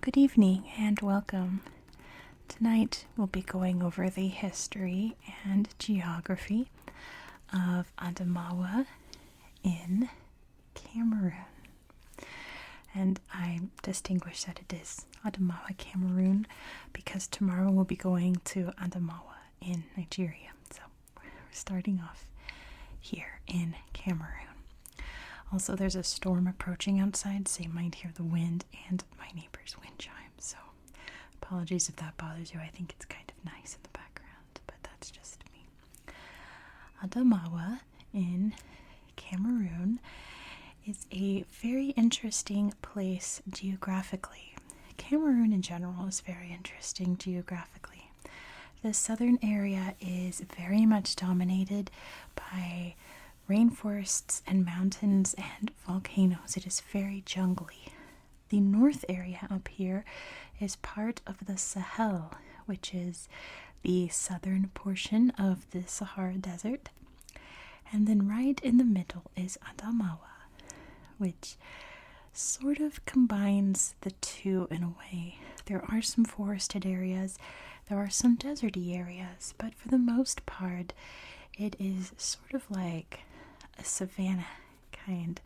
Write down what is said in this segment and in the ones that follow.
Good evening and welcome. Tonight we'll be going over the history and geography of Adamawa in Cameroon. And I distinguish that it is Adamawa, Cameroon, because tomorrow we'll be going to Adamawa in Nigeria. So we're starting off here in Cameroon. Also, there's a storm approaching outside, so you might hear the wind and my neighbor's wind chime. So apologies if that bothers you. I think it's kind of nice in the background, but that's just me. Adamawa in Cameroon is a very interesting place geographically. Cameroon in general is very interesting geographically. The southern area is very much dominated by rainforests and mountains and volcanoes. It is very jungly. The north area up here is part of the Sahel, which is the southern portion of the Sahara Desert. And then right in the middle is Adamawa, which sort of combines the two in a way. There are some forested areas, there are some deserty areas, but for the most part, it is sort of like a savanna kind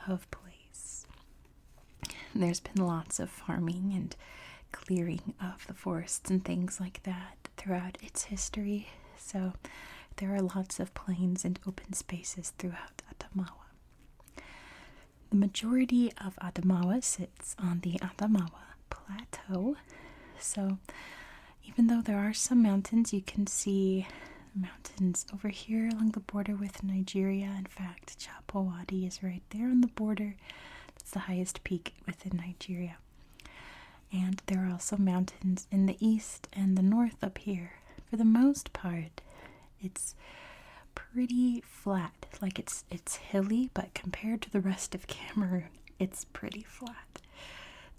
of place. There's been lots of farming and clearing of the forests and things like that throughout its history, so there are lots of plains and open spaces throughout Adamawa. The majority of Adamawa sits on the Adamawa Plateau, so even though there are some mountains, you can see mountains over here along the border with Nigeria. In fact, Chapo Wadi is right there on the border. That's the highest peak within Nigeria. And there are also mountains in the east and the north up here. For the most part, it's pretty flat. Like it's hilly, but compared to the rest of Cameroon, it's pretty flat.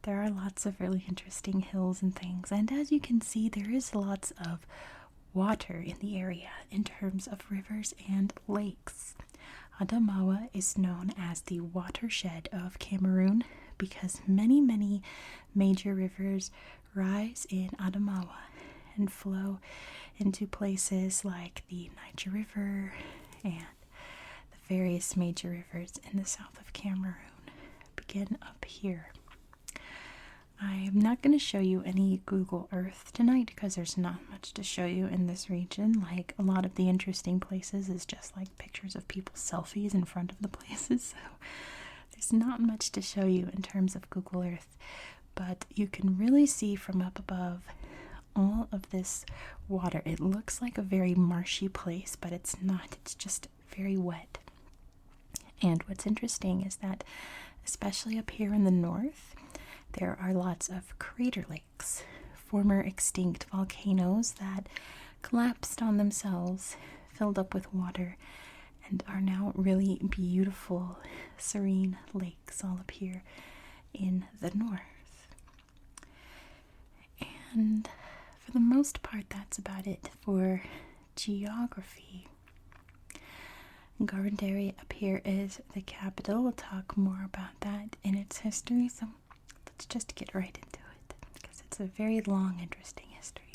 There are lots of really interesting hills and things, and as you can see, there is lots of water in the area in terms of rivers and lakes. Adamawa is known as the watershed of Cameroon because many major rivers rise in Adamawa and flow into places like the Niger River and the various major rivers in the south of Cameroon begin up here. I'm not going to show you any Google Earth tonight because there's not much to show you in this region. Like, a lot of the interesting places is just like pictures of people's selfies in front of the places, so there's not much to show you in terms of Google Earth. But you can really see from up above all of this water. It looks like a very marshy place, but it's not. It's just very wet. And what's interesting is that, especially up here in the north, there are lots of crater lakes, former extinct volcanoes that collapsed on themselves, filled up with water, and are now really beautiful, serene lakes all up here in the north. And for the most part, that's about it for geography. Garendere up here is the capital. We'll talk more about that in its history, so let's just get right into it because it's a very long, interesting history.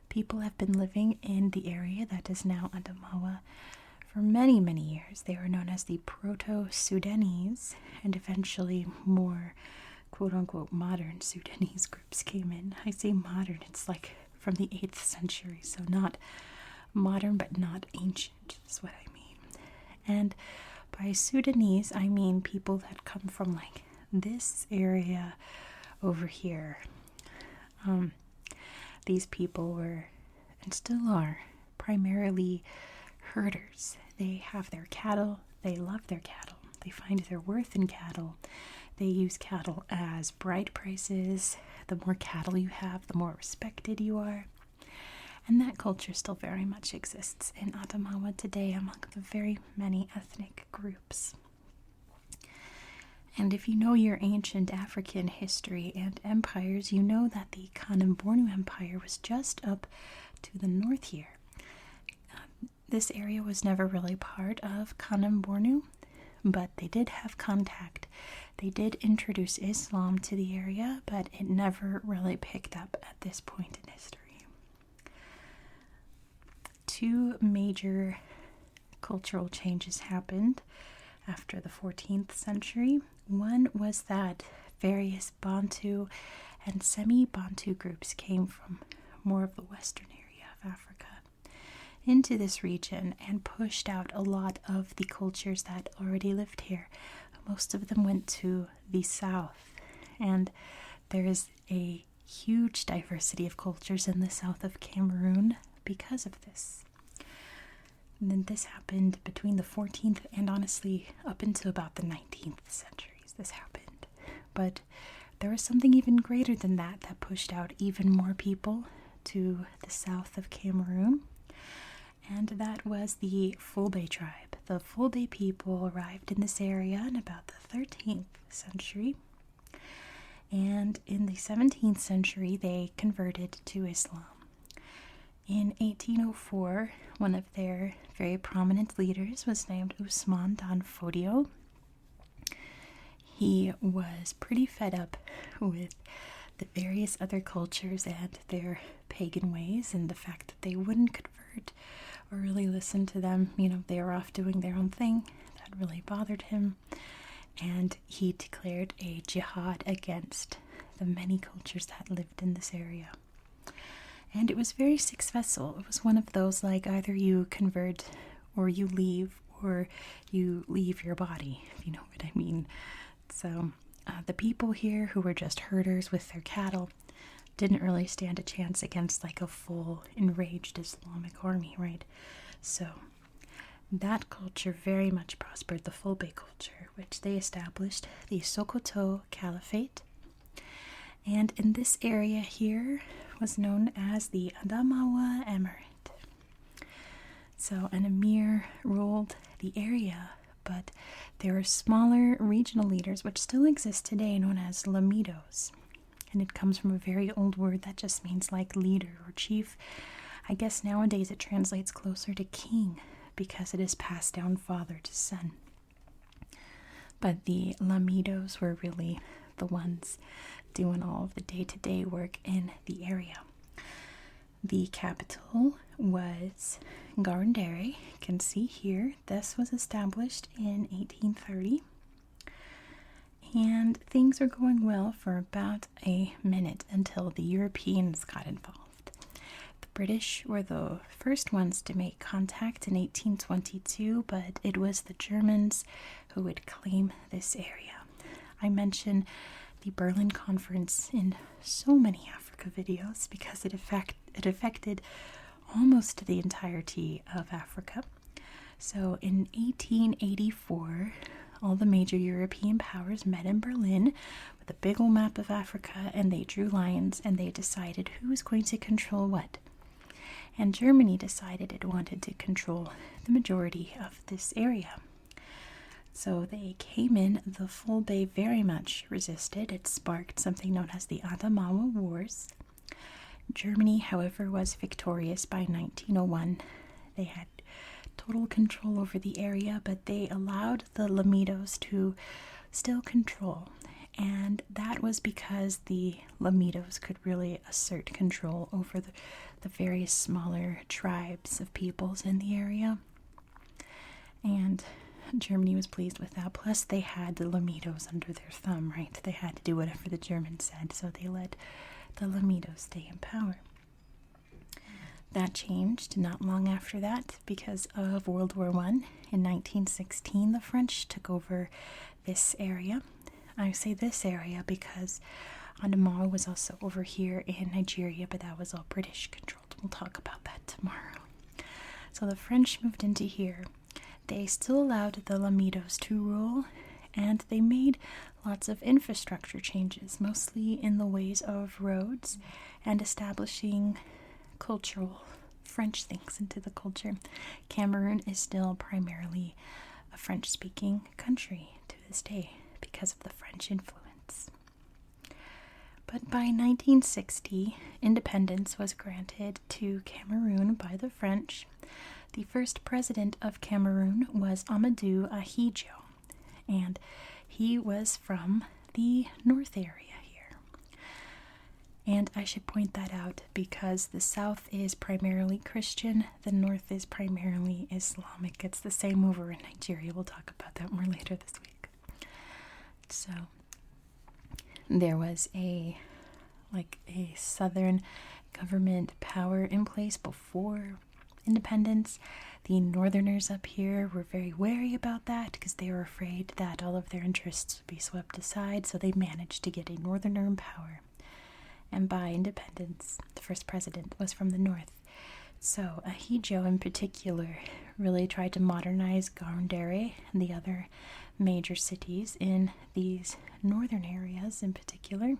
People have been living in the area that is now Adamawa for many years. They were known as the Proto-Sudanese, and eventually more quote-unquote modern Sudanese groups came in. I say modern, it's like from the 8th century, so not modern but not ancient is what I mean. And by Sudanese, I mean people that come from like this area over here. These people were, and still are, primarily herders. They have their cattle, they love their cattle, they find their worth in cattle. They use cattle as bride prices. The more cattle you have, the more respected you are. And that culture still very much exists in Adamawa today among the very many ethnic groups. And if you know your ancient African history and empires, you know that the Kanem-Bornu Empire was just up to the north here. This area was never really part of Kanem-Bornu, but they did have contact. They did introduce Islam to the area, but it never really picked up at this point in history. Two major cultural changes happened after the 14th century. One was that various Bantu and semi-Bantu groups came from more of the western area of Africa into this region and pushed out a lot of the cultures that already lived here. Most of them went to the south, and there is a huge diversity of cultures in the south of Cameroon because of this. And then this happened between the 14th and honestly up until about the 19th centuries. This happened. But there was something even greater than that that pushed out even more people to the south of Cameroon. And that was the Fulbe tribe. The Fulbe people arrived in this area in about the 13th century. And in the 17th century, they converted to Islam. In 1804, one of their very prominent leaders was named Usman Dan Fodio. He was pretty fed up with the various other cultures and their pagan ways and the fact that they wouldn't convert or really listen to them. They were off doing their own thing. That really bothered him. And he declared a jihad against the many cultures that lived in this area. And it was very successful. It was one of those, like, either you convert or you leave your body, if you know what I mean. So the people here who were just herders with their cattle didn't really stand a chance against like a full enraged Islamic army, right? So that culture very much prospered, the Fulbe culture, which they established the Sokoto Caliphate. And in this area here was known as the Adamawa Emirate. So an emir ruled the area, but there were smaller regional leaders which still exist today known as lamidos. And it comes from a very old word that just means like leader or chief. I guess nowadays it translates closer to king because it is passed down father to son. But the lamidos were really the ones doing all of the day-to-day work in the area. The capital was Garandere. You can see here, this was established in 1830. And things were going well for about a minute until the Europeans got involved. The British were the first ones to make contact in 1822, but it was the Germans who would claim this area. I mention the Berlin Conference in so many Africa videos because it affected almost the entirety of Africa. So in 1884, all the major European powers met in Berlin with a big old map of Africa, and they drew lines and they decided who was going to control what. And Germany decided it wanted to control the majority of this area. So they came in. The Fulbe very much resisted. It sparked something known as the Adamawa Wars. Germany, however, was victorious by 1901. They had total control over the area, but they allowed the lamidos to still control. And that was because the lamidos could really assert control over the various smaller tribes of peoples in the area. And Germany was pleased with that. Plus, they had the lamidos under their thumb, right? They had to do whatever the Germans said, so they let the lamidos stay in power. That changed not long after that because of World War I. In 1916, the French took over this area. I say this area because Adamawa was also over here in Nigeria, but that was all British controlled. We'll talk about that tomorrow. So the French moved into here. They still allowed the lamidos to rule, and they made lots of infrastructure changes, mostly in the ways of roads and establishing cultural French things into the culture. Cameroon is still primarily a French-speaking country to this day because of the French influence. But by 1960, independence was granted to Cameroon by the French. The first president of Cameroon was Amadou Ahidjo. and he was from the north area here. And I should point that out because the south is primarily Christian, the north is primarily Islamic. It's the same over in Nigeria. We'll talk about that more later this week. So there was a southern government power in place before independence. The northerners up here were very wary about that because they were afraid that all of their interests would be swept aside, so they managed to get a northerner in power. And by independence, the first president was from the north. So Ahijo in particular really tried to modernize Garundere and the other major cities in these northern areas in particular.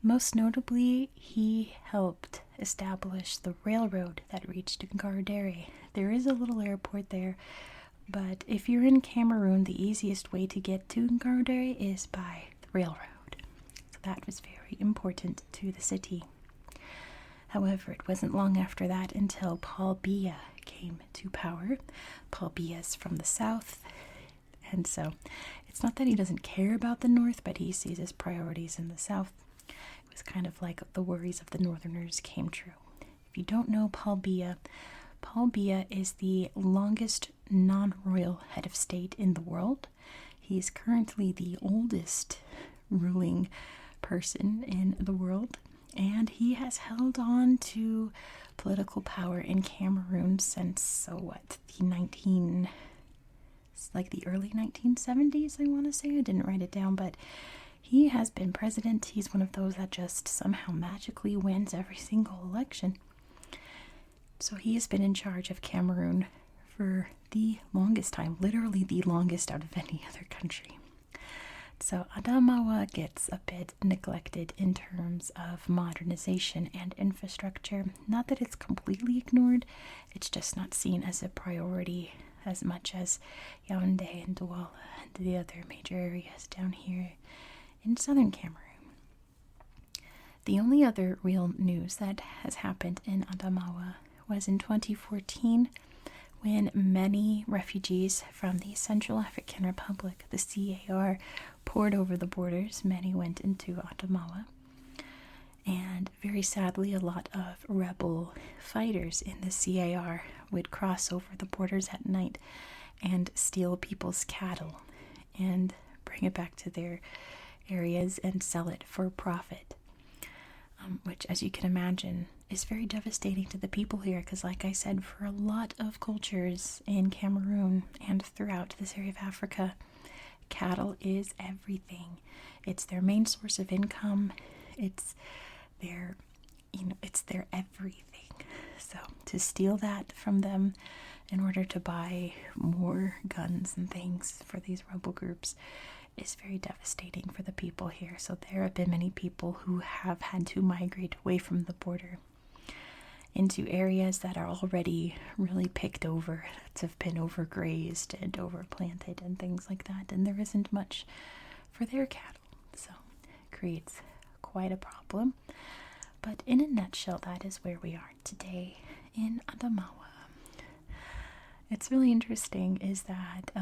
Most notably, he helped establish the railroad that reached Garundere. There is a little airport there, but if you're in Cameroon, the easiest way to get to Garundere is by the railroad. So that was very important to the city. However, it wasn't long after that until Paul Biya came to power. Paul Biya is from the south, and so it's not that he doesn't care about the north, but he sees his priorities in the south. It was kind of like the worries of the northerners came true. If you don't know Paul Biya is the longest non-royal head of state in the world. He is currently the oldest ruling person in the world, and he has held on to political power in Cameroon since the early 1970s, I want to say. I didn't write it down, but he has been president. He's one of those that just somehow magically wins every single election. So he has been in charge of Cameroon for the longest time, literally the longest out of any other country. So Adamawa gets a bit neglected in terms of modernization and infrastructure. Not that it's completely ignored, it's just not seen as a priority as much as Yaoundé and Douala and the other major areas down here in southern Cameroon. The only other real news that has happened in Adamawa was in 2014 when many refugees from the Central African Republic, the CAR, poured over the borders. Many went into Adamawa. And very sadly, a lot of rebel fighters in the CAR would cross over the borders at night and steal people's cattle and bring it back to their areas and sell it for profit, which, as you can imagine, is very devastating to the people here because, like I said, for a lot of cultures in Cameroon and throughout this area of Africa, cattle is everything. It's their main source of income. It's their everything. So to steal that from them in order to buy more guns and things for these rebel groups is very devastating for the people here. So there have been many people who have had to migrate away from the border into areas that are already really picked over, that have been overgrazed and overplanted and things like that, and there isn't much for their cattle. So it creates quite a problem. But in a nutshell, that is where we are today in Adamawa. It's really interesting is that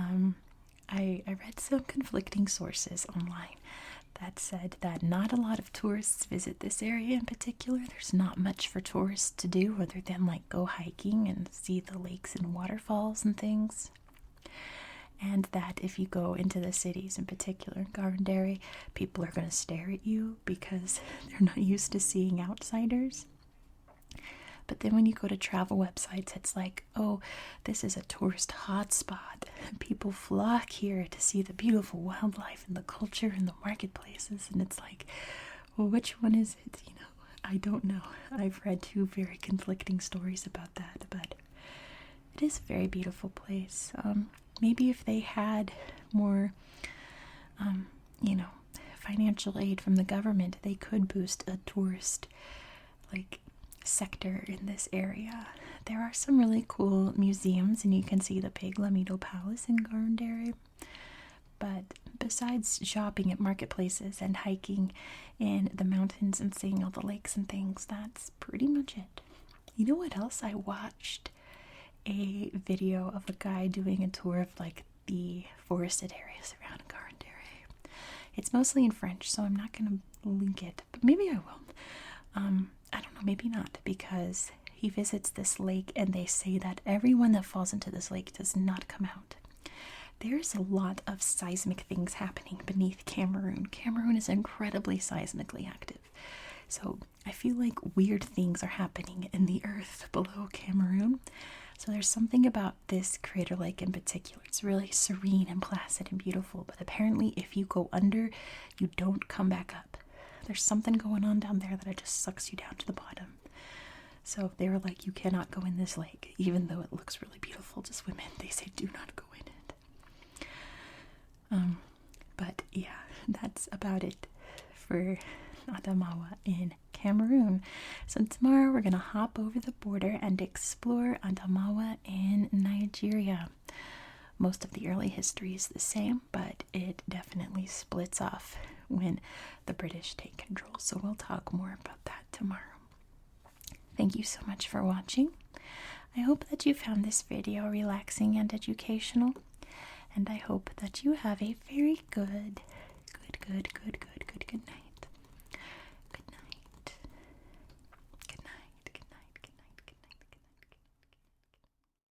I read some conflicting sources online that said that not a lot of tourists visit this area in particular. There's not much for tourists to do other than like go hiking and see the lakes and waterfalls and things. And that if you go into the cities, in particular Garundere, people are going to stare at you because they're not used to seeing outsiders. But then when you go to travel websites, it's like, oh, this is a tourist hotspot. People flock here to see the beautiful wildlife and the culture and the marketplaces. And it's like, well, which one is it? I don't know. I've read two very conflicting stories about that, but it is a very beautiful place. Maybe if they had more, financial aid from the government, they could boost a tourist, sector in this area. There are some really cool museums, and you can see the big Lamido Palace in Garundere. But besides shopping at marketplaces and hiking in the mountains and seeing all the lakes and things, that's pretty much it. You know what else? I watched a video of a guy doing a tour of the forested areas around Garandere. It's mostly in French, so I'm not going to link it, but maybe I will. I don't know, maybe not, because he visits this lake and they say that everyone that falls into this lake does not come out. There's a lot of seismic things happening beneath Cameroon. Cameroon is incredibly seismically active. So I feel like weird things are happening in the earth below Cameroon. So there's something about this crater lake in particular. It's really serene and placid and beautiful, but apparently if you go under, you don't come back up. There's something going on down there that it just sucks you down to the bottom. So they were like, you cannot go in this lake, even though it looks really beautiful to swim in. They say do not go in it. But yeah, that's about it for Adamawa in Cameroon. So tomorrow we're gonna hop over the border and explore Adamawa in Nigeria. Most of the early history is the same, but it definitely splits off when the British take control. So we'll talk more about that tomorrow. Thank you so much for watching. I hope that you found this video relaxing and educational. And I hope that you have a very good night.